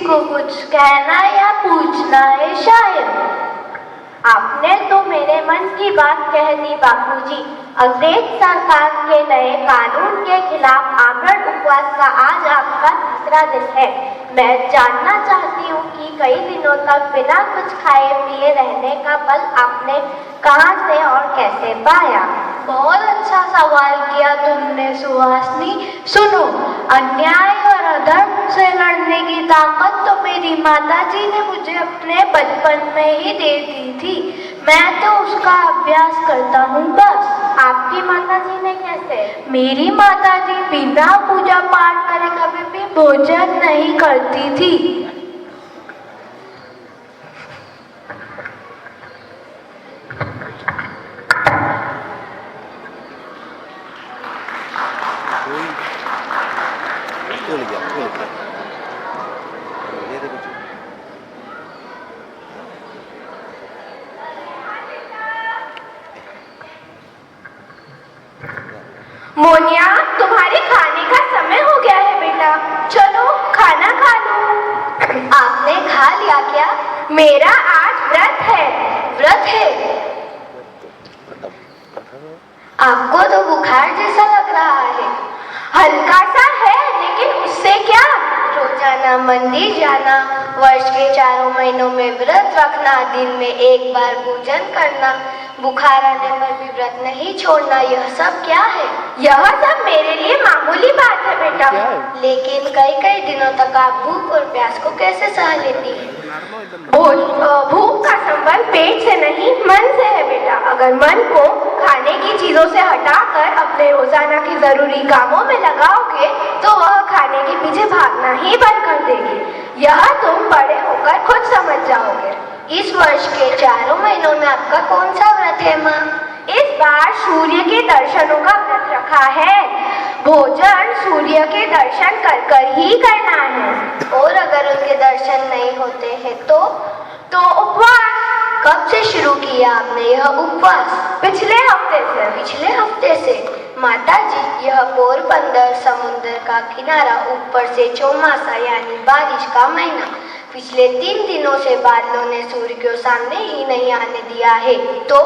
को कुछ कहना या पूछना है शायद। आपने तो मेरे मन की बात कह दी बापूजी। अंग्रेज सरकार के नए कानून के खिलाफ आमरण उपवास का आज आपका तीसरा दिन है। मैं जानना चाहती हूँ कि कई दिनों तक बिना कुछ खाए पिए रहने का बल आपने कहाँ से और कैसे पाया? बहुत अच्छा सवाल किया तुमने सुहासिनी। सुनो, अन्याय और अधर्म से लड़ने की ताकत तो मेरी माताजी ने मुझे अपने बचपन में ही दे दी थी। मैं तो उसका अभ्यास करता हूँ बस। आपकी माताजी ने कैसे? मेरी माताजी बिना पूजा पाठ करे कभी भी भोजन नहीं करती थी। मोनिया, तुम्हारे खाने का समय हो गया है बेटा, चलो खाना खा लो। आपने खा लिया क्या? मेरा आज व्रत है। व्रत है? आपको तो बुखार जैसा लग रहा है। हल्का सा है, लेकिन उससे क्या? रोजाना मंदिर जाना, वर्ष के 4 महीनों में व्रत रखना, दिन में एक बार पूजन करना, बुखार आने पर भी व्रत नहीं छोड़ना, यह सब क्या है? यह सब मेरे लिए मामूली बात है बेटा। लेकिन कई दिनों तक आप भूख और प्यास को कैसे सह लेती है? भूख का संबंध पेट से नहीं, मन से है बेटा। अगर मन को खाने की चीजों से हटाकर अपने रोजाना की जरूरी कामों में लगाओगे तो वह खाने के पीछे भागना ही बंद कर देगी। यह तुम बड़े होकर खुद समझ जाओगे। इस वर्ष के 4 महीनों में आपका कौन सा व्रत है माँ? इस बार सूर्य के दर्शनों का व्रत रखा है। भोजन सूर्य के दर्शन कर ही करना है। और अगर उनके दर्शन नहीं होते हैं तो उपवास। कब से शुरू किया आपने यह उपवास? पिछले हफ्ते से। पिछले हफ्ते से? माता जी, यह पोरबंदर समुद्र का किनारा, ऊपर से चौमासा यानी बारिश का महीना, पिछले 3 दिनों से बादलों ने सूर्य को सामने ही नहीं आने दिया है। तो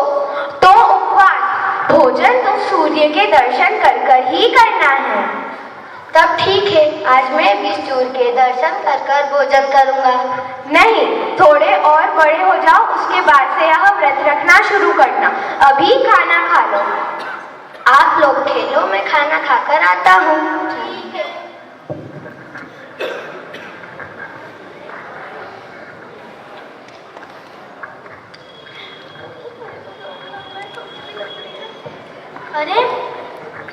उपवास। भोजन तो सूर्य के दर्शन कर ही करना है। तब ठीक है, आज मैं भी सूर्य के दर्शन कर भोजन करूंगा। नहीं, थोड़े और बड़े हो जाओ, उसके बाद से यह व्रत रखना शुरू करना। अभी खाना खा लो। आप लोग खेलो, मैं खाना खाकर आता हूँ। ठीक है। अरे,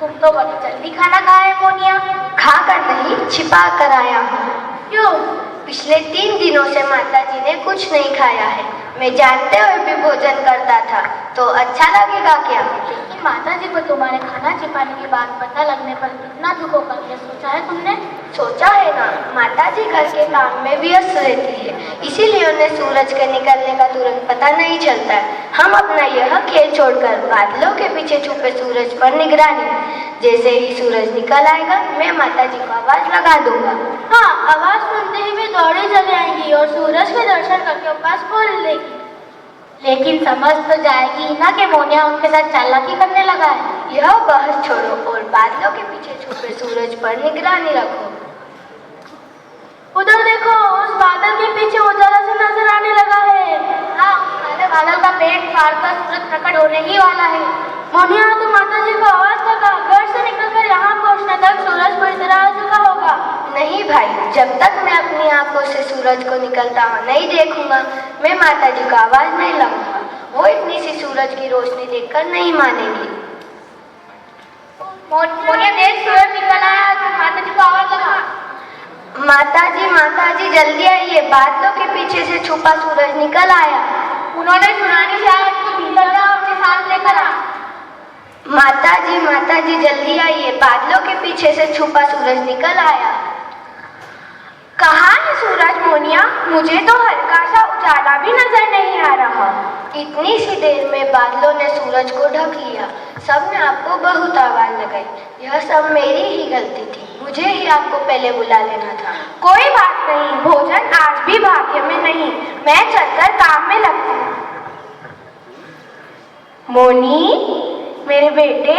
तुम तो बड़ी जल्दी खाना खाए मोनिया। खाकर नहीं, छिपा कर आया हूँ। क्यों? पिछले 3 दिनों से माताजी ने कुछ नहीं खाया है। मैं जानते हुए भी भोजन करता था, तो अच्छा लगेगा क्या? लेकिन माताजी को तुम्हारे खाना छिपाने की बात पता लगने पर कितना दुख होगा, ये सोचा है तुमने? सोचा है ना, माताजी घर के काम में व्यस्त रहती है, इसीलिए उन्हें सूरज के निकलने का तुरंत पता नहीं चलता है। हम अपना यह खेल छोड़कर बादलों के पीछे छुपे सूरज पर निगरानी। जैसे ही सूरज निकल आएगा, मैं माताजी को आवाज लगा दूंगा। हाँ, आवाज सुनते ही वे दौड़े चले आएंगी और सूरज के दर्शन करके उपवास खोल लेगी। लेकिन समझ तो जाएगी ना कि मोनिया उनके साथ चालाकी करने लगा है। यह बहस छोड़ो और बादलों के पीछे छुपे सूरज पर निगरानी रखो। उधर देखो, उस बादल के पीछे उजाला से नजर आने लगा है। हाँ, काले बादल का पेट फाड़कर सूरज प्रकट होने ही वाला है। मोनिया, तो माताजी को आवाज लगा, घर से निकलकर यहाँ पहुँचने तक सूरज पूरी तरह आ चुका होगा। नहीं भाई, जब तक मैं अपनी आंखों से सूरज को निकलता हुआ नहीं देखूंगा, मैं माताजी को आवाज नहीं लगाऊंगा। वो इतनी सी सूरज की रोशनी देखकर नहीं मानेंगी। मोनिया, देख सूरज निकल आया, तो माताजी को आवाज लगा। माताजी जल्दी आइए, बादलों के पीछे से छुपा सूरज निकल आया। उन्होंने सुनानी शायद कि भीतर जाओ, अपने साथ लेकर आ। माताजी जल्दी आइए, बादलों के पीछे से छुपा सूरज निकल आया। कहाँ है सूरज मोनिया? मुझे तो हल्का सा उजाला भी नजर नहीं आ रहा। इतनी सी देर में बादलों ने सूरज को ढक लिया। सबने आपको बहुत आवाज लगाई। यह सब मेरी ही गलती थी, मुझे ही आपको पहले बुला लेना था। कोई बात नहीं, भोजन आज भी भाग्य में नहीं, मैं चलकर काम में लगती हूँ। मोनी, मेरे बेटे,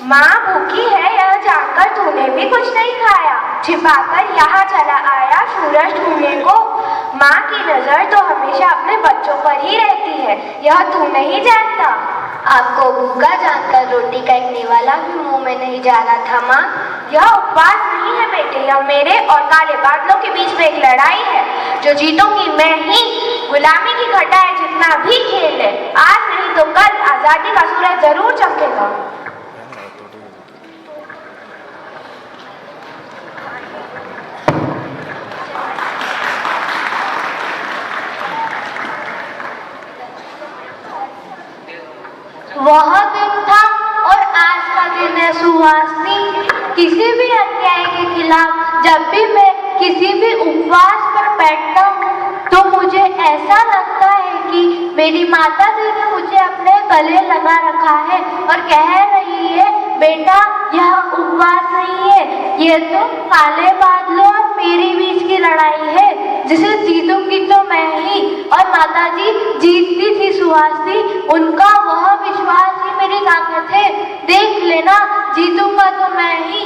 माँ भूखी है यह जानकर तूने भी कुछ नहीं खाया, छिपाकर यहाँ चला आया सूरज ढूंढने को। माँ की नजर तो हमेशा अपने बच्चों पर ही रहती है, यह तू नहीं जानता। आपको भूखा जानकर रोटी का एक निवाला भी मुंह में नहीं जा रहा था माँ। यह उपवास नहीं है बेटे, यह मेरे और काले बादलों के बीच में एक लड़ाई है। जो जीतूंगी मैं ही। गुलामी की घटाएं जितना भी खेल है, आज नहीं तो कल आजादी का सूरज जरूर चमकेगा। वह दिन था और आज का दिन है सुहासिनी। किसी भी अन्याय के खिलाफ जब भी मैं किसी भी उपवास पर बैठता हूँ तो मुझे ऐसा लगता है कि मेरी माता जी ने मुझे अपने गले लगा रखा है और कह रही है, बेटा यह उपवास नहीं है, ये तो काले बादलों और मेरे बीच की लड़ाई है, जिसे जीतूंगी तो मैं ही। और माता जी जीतती थी सुहासिनी, उनका वह विश्वास ही मेरी ताकत है। देख लेना, जीतूंगा तो मैं ही।